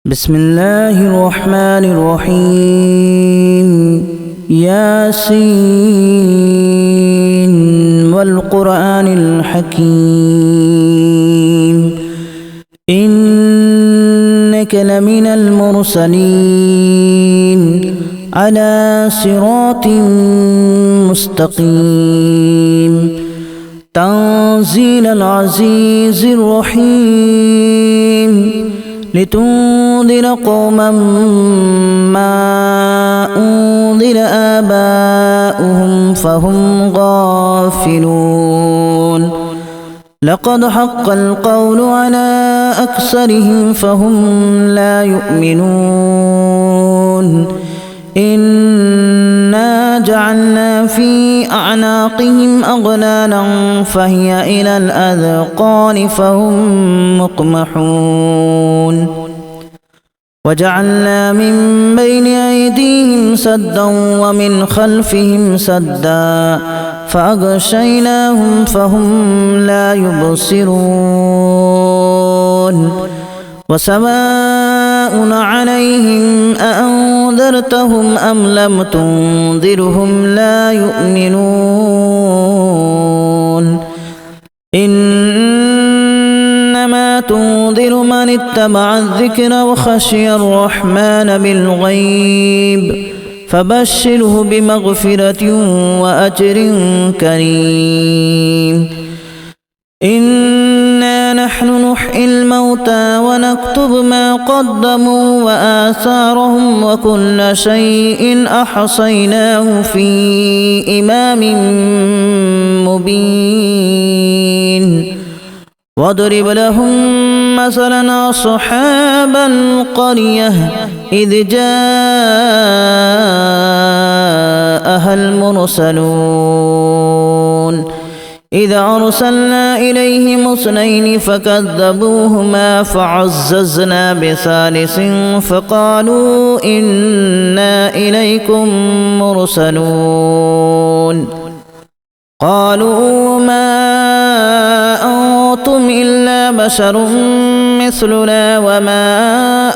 بسم الله الرحمن الرحيم ياسين والقرآن الحكيم إنك لمن المرسلين على صراط مستقيم تنزيل العزيز الرحيم لتنذر قوما ما أنذر آباؤهم فهم غافلون لقد حق القول على أكثرهم فهم لا يؤمنون إنا جعلنا في أعناقهم أغلالا فهي إلى الأذقان فهم مقمحون وجعلنا من بين أيديهم سدا ومن خلفهم سدا فأغشيناهم فهم لا يبصرون وسواء عليهم أأنذرتهم أم لم تنذرهم لا يؤمنون إنما تنذر من اتبع الذكر وخشي الرحمن بالغيب فبشره بمغفرة وأجر كريم إنا نحن نحيي الموتى ونكتب ما قدموا وآثارهم وكل شيء أحصيناه في إمام مبين واضرب لهم مثلا أصحاب القرية إذ جاءها المرسلون إذا أرسلنا إليهم اثنين فكذبوهما فعززنا بثالث فقالوا إنا إليكم مرسلون قالوا ما أنتم إلا بشر مثلنا وما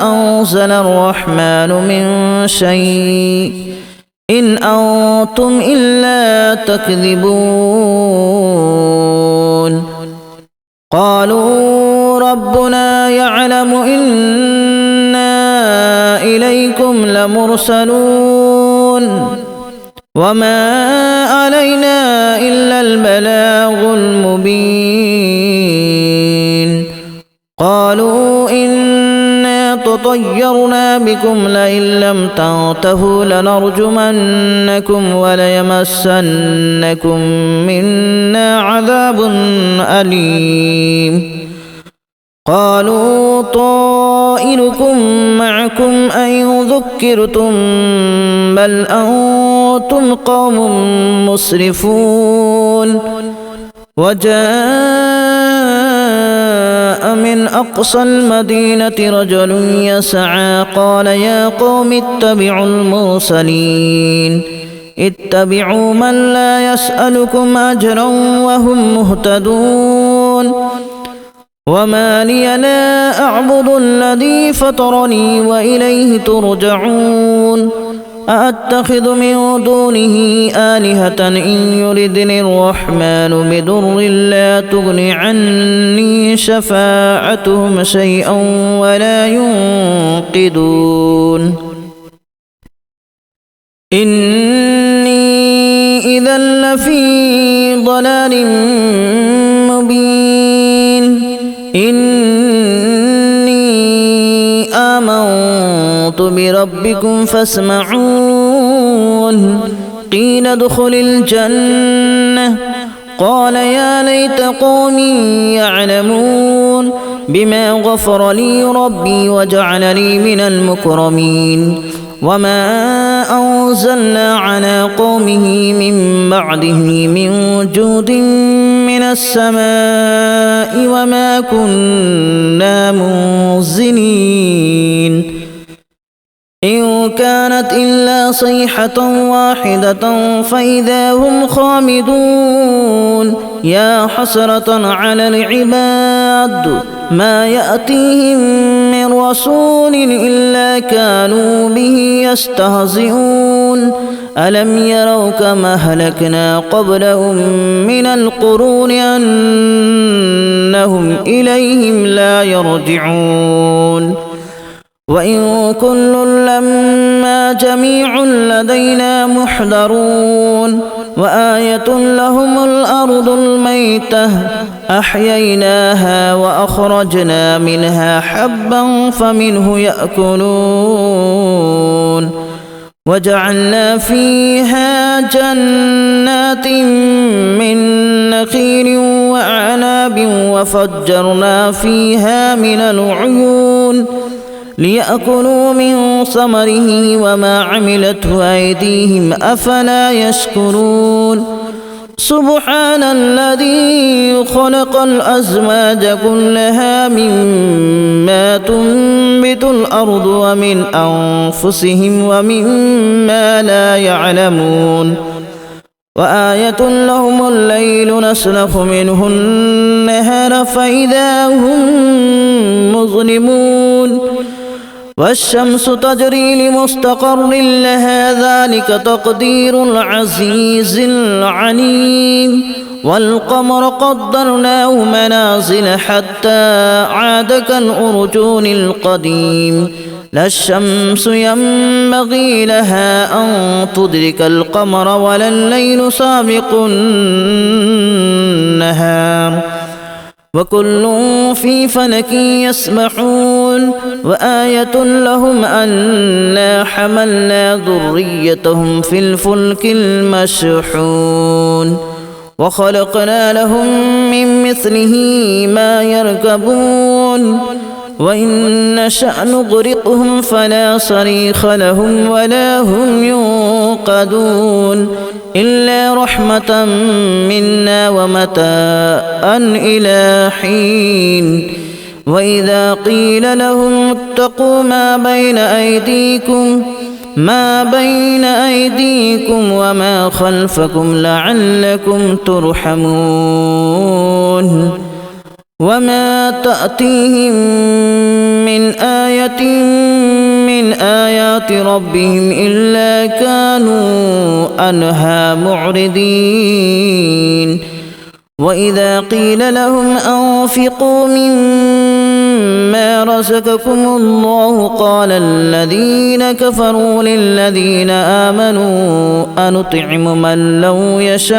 أنزل الرحمن من شيء إن أنتم إلا تكذبون قالوا ربنا يعلم إنا إليكم لمرسلون وما علينا إلا البلاغ المبين قالوا إنا تطيرنا بكم لئن لم تنتهوا لنرجمنكم وليمسنكم منا عذاب أليم قالوا طائركم معكم أن ذكرتم بل أنتم قوم مسرفون وجاء من أقصى المدينة رجل يسعى قال يا قوم اتبعوا المرسلين اتبعوا من لا يسألكم أجرا وهم مهتدون وما لي لا أعبد الذي فطرني وإليه ترجعون أأتخذ من دونه آلهة إن يردني الرحمن بضر لا تغن عني شفاعتهم شيئا ولا ينقذون إني إذا لفي ضلال مبين إني آمنت بربكم فاسمعون قيل ادخل الجنة قال يا ليت قومي يعلمون بما غفر لي ربي وجعلني من المكرمين وما أنزلنا على قومه من بعده من جود من السماء وما كنا منزلين إن كانت إلا صيحة واحدة فإذا هم خامدون يا حسرة على العباد ما يأتيهم من رسول إلا كانوا به يستهزئون ألم يروا كما أهلكنا قبلهم من القرون أنهم إليهم لا يرجعون وإن كل لما جميع لدينا محضرون وآية لهم الأرض الميتة أحييناها وأخرجنا منها حبا فمنه يأكلون وجعلنا فيها جنات من نخيل وأعناب وفجرنا فيها من العيون ليأكلوا من ثمره وما عملته أيديهم أفلا يشكرون سبحان الذي خلق الأزواج كلها مما تنبت الأرض ومن أنفسهم ومما لا يعلمون وآية لهم الليل نسلخ منه النهار فإذا هم مظلمون والشمس تجري لمستقر لها ذلك تقدير العزيز العليم والقمر قدرناه منازل حتى عاد كالأرجون القديم لا الشمس ينبغي لها أن تدرك القمر ولا الليل سابق النهار وكل في فلك يسبحون وآية لهم أنا حملنا ذريتهم في الفلك المشحون وخلقنا لهم من مثله ما يركبون وإن نشأ نغرقهم فلا صريخ لهم ولا هم ينقذون إلا رحمة منا ومتاعا إلى حين وإذا قيل لهم اتقوا ما بين أيديكم وما خلفكم لعلكم ترحمون وما تأتيهم من آية من آيات ربهم إلا كانوا عنها معرضين وإذا قيل لهم أنفقوا مما رزقكم الله قال الذين كفروا للذين آمنوا أنطعم من لو يشاء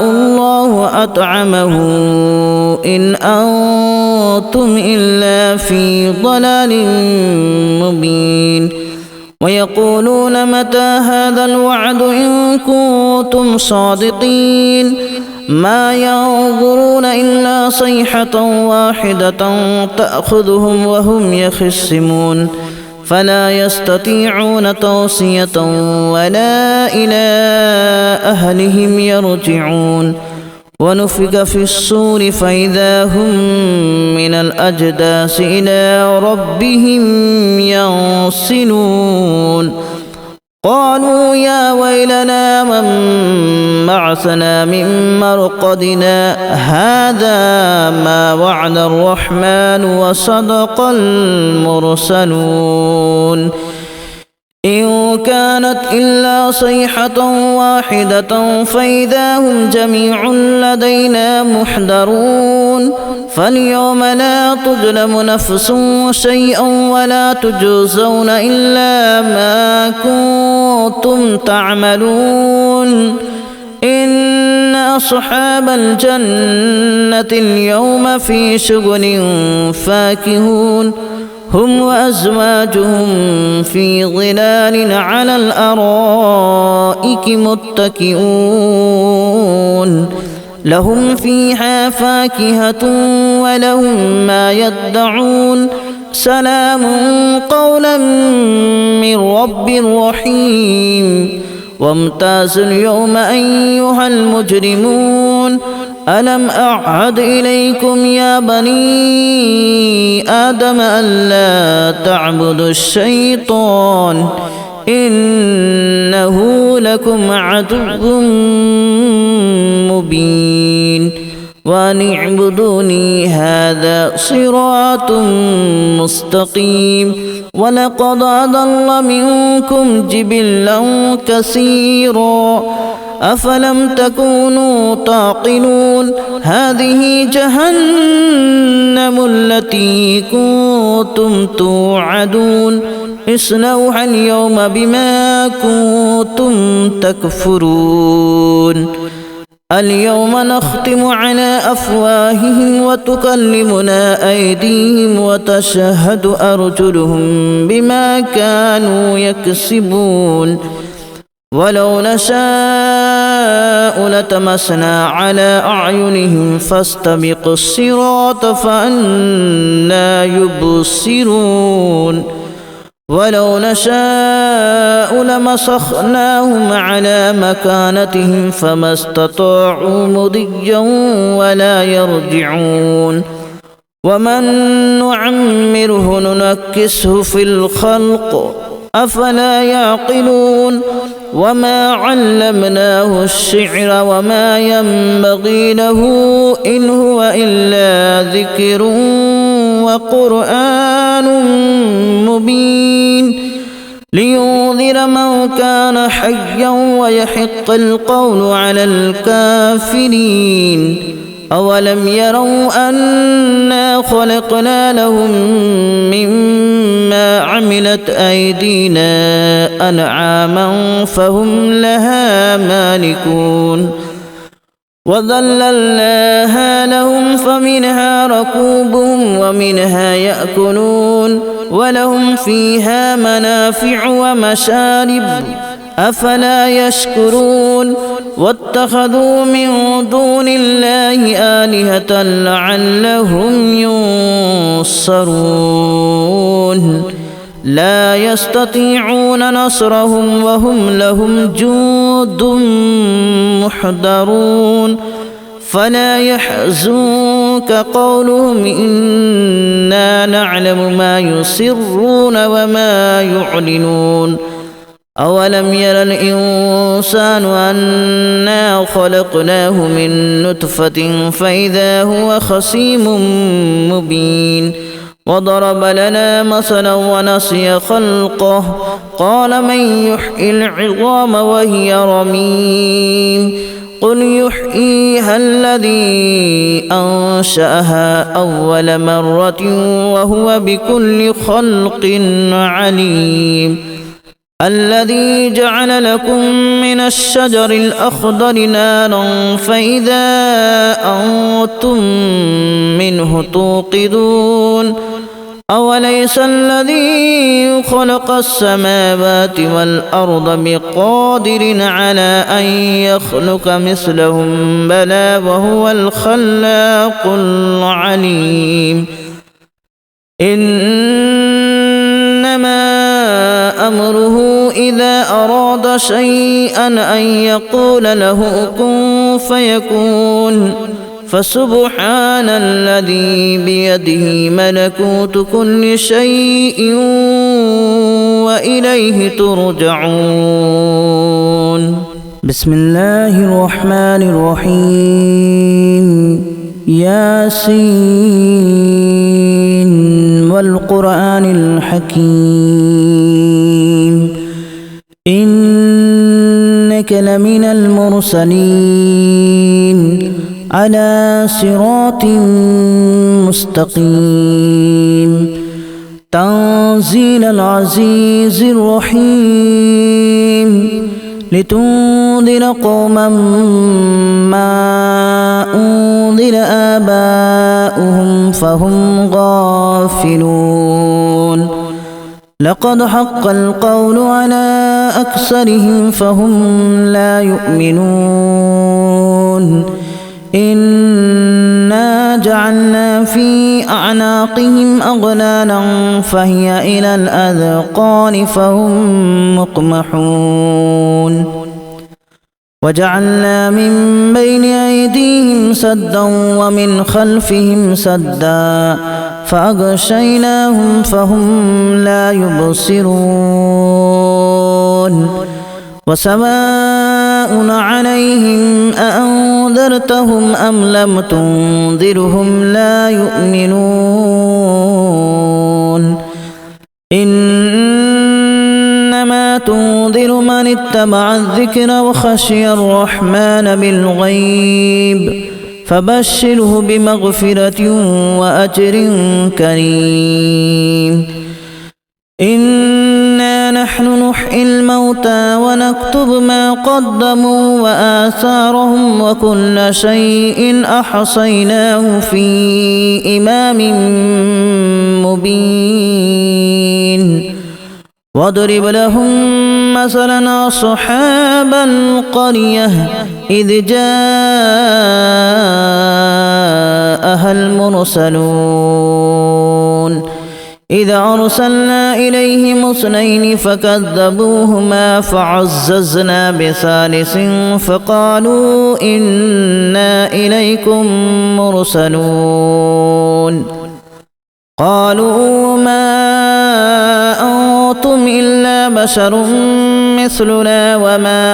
الله أطعمه إن أنتم إلا في ضلال مبين ويقولون متى هذا الوعد إن كنتم صادقين ما ينظرون إلا صيحة واحدة تأخذهم وهم يخصمون فلا يستطيعون توصية ولا إلى أهلهم يرجعون ونفخ في الصور فإذا هم من الأجداث إلى ربهم ينسلون قالوا يا ويلنا من بعثنا من مرقدنا هذا ما وعد الرحمن وصدق المرسلون إن كانت إلا صيحة واحدة فإذا هم جميع لدينا محضرون فاليوم لا تظلم نفس شيئا ولا تجزون إلا ما كنتم تعملون إن أصحاب الجنة اليوم في شغل فاكهون هم وأزواجهم في ظلال على الأرائك متكئون لهم فيها فاكهة ولهم ما يدعون سلام قولا من رب رحيم وامتازوا اليوم أيها المجرمون ألم أعهد إليكم يا بني آدم ألا تعبدوا الشيطان إنه لكم عدو مبين وأن اعبدوني هذا صراط مستقيم ولقد أضل منكم جبلا كثيرا أفلم تكونوا تعقلون هذه جهنم التي كنتم توعدون اصلوها اليوم بما كنتم تكفرون اليوم نختم على أفواههم وتكلمنا أيديهم وتشهد أرجلهم بما كانوا يكسبون ولو نشاء لتمسنا على أعينهم فاستبقوا الصراط فأنى يبصرون ولو نشاء لمسخناهم على مكانتهم فما استطاعوا مضيا ولا يرجعون ومن نعمره ننكسه في الخلق أفلا يعقلون وما علمناه الشعر وما ينبغي له إن هو إلا ذكر وقرآن مبين لينذر من كان حيا ويحق القول على الكافرين أولم يروا أنا خلقنا لهم مما عملت أيدينا أنعاما فهم لها مالكون وذللناها لهم فمنها ركوبهم ومنها يأكلون ولهم فيها منافع ومشارب أفلا يشكرون واتخذوا من دون الله آلهة لعلهم ينصرون لا يستطيعون نصرهم وهم لهم جند محضرون فلا يحزنك قولهم إنا نعلم ما يسرون وما يعلنون أولم ير الإنسان أنا خلقناه من نطفة فإذا هو خصيم مبين وضرب لنا مثلا ونسي خلقه قال من يحيي العظام وهي رميم قل يحييها الذي أنشأها أول مرة وهو بكل خلق عليم الذي جعل لكم من الشجر الأخضر نارا فإذا أنتم منه توقدون أوليس الذي خلق السماوات والأرض بقادر على أن يخلق مثلهم بلى وهو الخلاق العليم إنما أمره إذا أراد شيئا أن يقول له كن فيكون فسبحان الذي بيده ملكوت كل شيء وإليه ترجعون بسم الله الرحمن الرحيم ياسين والقرآن الحكيم إنك لمن المرسلين على صراط مستقيم تنزيل العزيز الرحيم لتنذر قوما ما أنذر آباؤهم فهم غافلون لقد حق القول على أكثرهم فهم لا يؤمنون إنا جعلنا في أعناقهم أغلالا فهي إلى الأذقان فهم مقمحون وجعلنا من بين أيديهم سدا ومن خلفهم سدا فأغشيناهم فهم لا يبصرون وسواء عليهم أأنذرتهم أم لم تنذرهم لا يؤمنون إنما تنذر من اتبع الذكر وخشي الرحمن بالغيب فبشره بمغفرة وأجر كريم إنا نحن نحيي الموتى ونكتب ما قدموا وآثارهم وكل شيء أحصيناه في إمام مبين واضرب لهم مثلا أصحاب القرية إذ جاءها المرسلون إذ أرسلنا إليهم 2 فكذبوهما فعززنا بثالث فقالوا إنا إليكم مرسلون قالوا ما أنتم إلا بشر مثلنا وما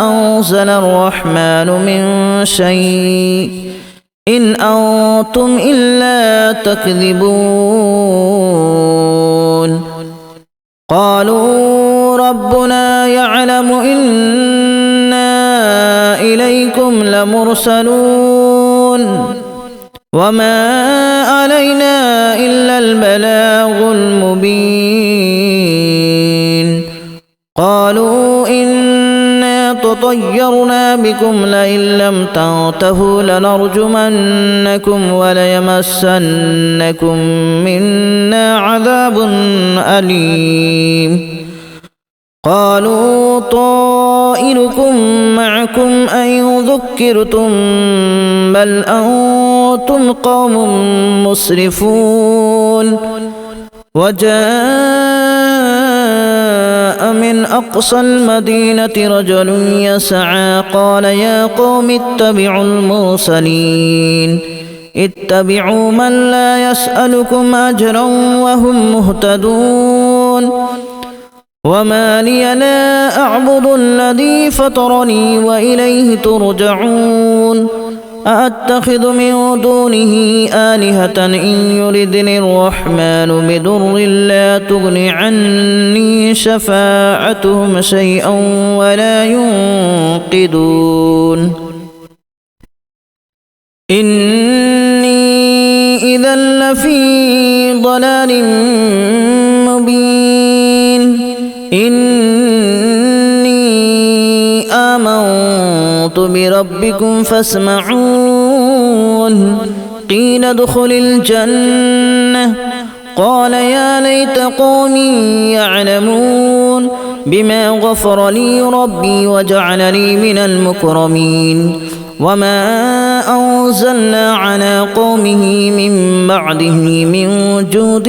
أنزل الرحمن من شيء إن أنتم إلا تكذبون قالوا ربنا يعلم إنا إليكم لمرسلون وما علينا إلا البلاغ المبين قالوا إنا تطيرنا بكم لئن لم تنتهوا لنرجمنكم وليمسنكم منا عذاب أليم قالوا طائركم معكم أن ذكرتم بل أنتم قوم مسرفون وجاء من أقصى المدينة رجل يسعى قال يا قوم اتبعوا المرسلين اتبعوا من لا يسألكم أجرا وهم مهتدون وما لي لا أعبد الذي فطرني وإليه ترجعون أأتخذ من دونه آلهة إن يردني الرحمن بضر لا تغن عني شفاعتهم شيئا ولا ينقذون إني إذا لفي ضلال مبين إني آمنت بربكم فاسمعون قيل ادخل الجنة قال يا ليت قومي يعلمون بما غفر لي ربي وجعلني من المكرمين وما أنزلنا على قومه من بعده من جود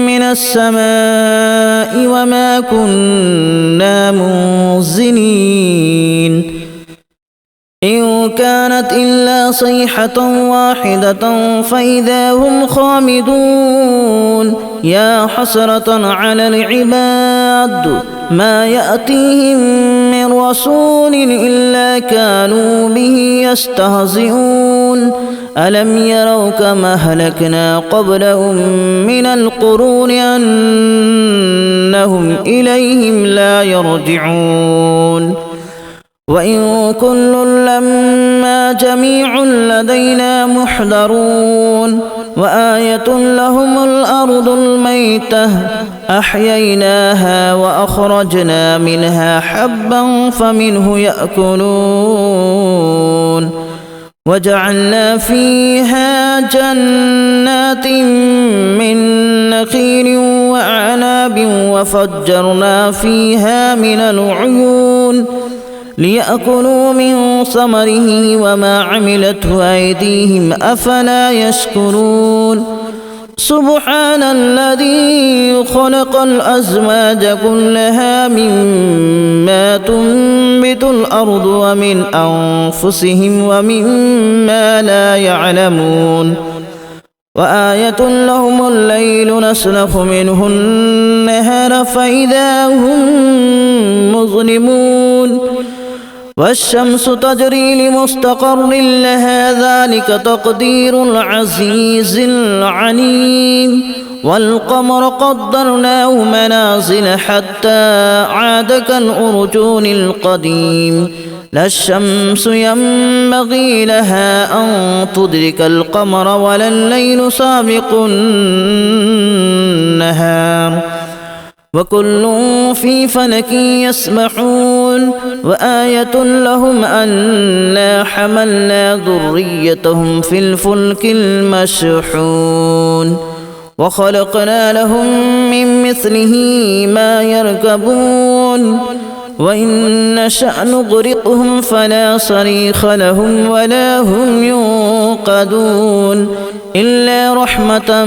من السماء وما كنا منزلين إن كانت إلا صيحة واحدة فإذا هم خامدون يا حسرة على العباد ما يأتيهم من رسول إلا كانوا به يستهزئون ألم يروا كما أهلكنا قبلهم من القرون أنهم إليهم لا يرجعون وإن كل لما جميع لدينا محضرون وآية لهم الأرض الميتة أحييناها وأخرجنا منها حبا فمنه يأكلون وجعلنا فيها جنات من نخيل وأعناب وفجرنا فيها من العيون ليأكلوا من ثمره وما عملته أيديهم أفلا يشكرون سبحان الذي خلق الأزواج كلها مما تنبت الأرض ومن أنفسهم ومما لا يعلمون وآية لهم الليل نسلخ منه النهار فإذا هم مظلمون والشمس تجري لمستقر لها ذلك تقدير العزيز العليم والقمر قدرناه منازل حتى عاد كالأرجون القديم لا الشمس ينبغي لها أن تدرك القمر ولا الليل سابق النهار وكل في فلك يسبحون وآية لهم أنا حملنا ذريتهم في الفلك المشحون وخلقنا لهم من مثله ما يركبون وإن نشأ نغرقهم فلا صريخ لهم ولا هم ينقذون إلا رحمة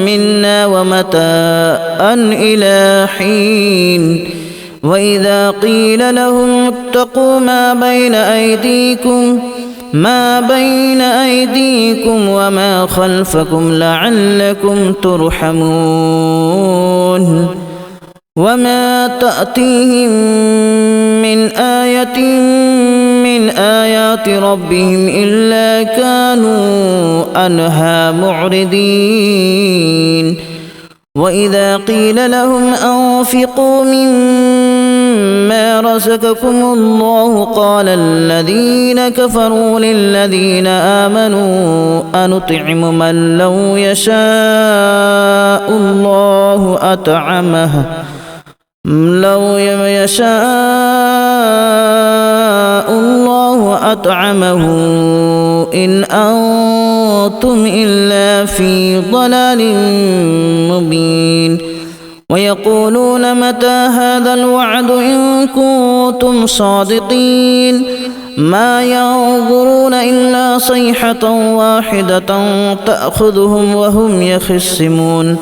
منا ومتاعا إلى حين وإذا قيل لهم اتقوا ما بين أيديكم وما خلفكم لعلكم ترحمون وما تأتيهم من آية من آيات ربهم إلا كانوا عنها معرضين وإذا قيل لهم أنفقوا مما رزقكم الله قال الذين كفروا للذين آمنوا أنطعم من لو يشاء الله أطعمه إن أنتم إلا في ضلال مبين ويقولون متى هذا الوعد إن كنتم صادقين ما ينظرون إلا صيحة واحدة تأخذهم وهم يخصمون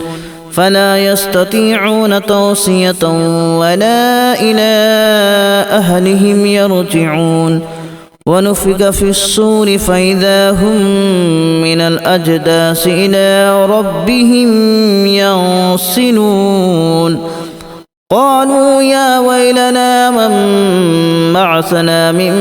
فلا يستطيعون توصية ولا إلى أهلهم يرجعون ونفخ في الصور فإذا هم من الأجداث إلى ربهم ينسلون قالوا يا ويلنا من بعثنا من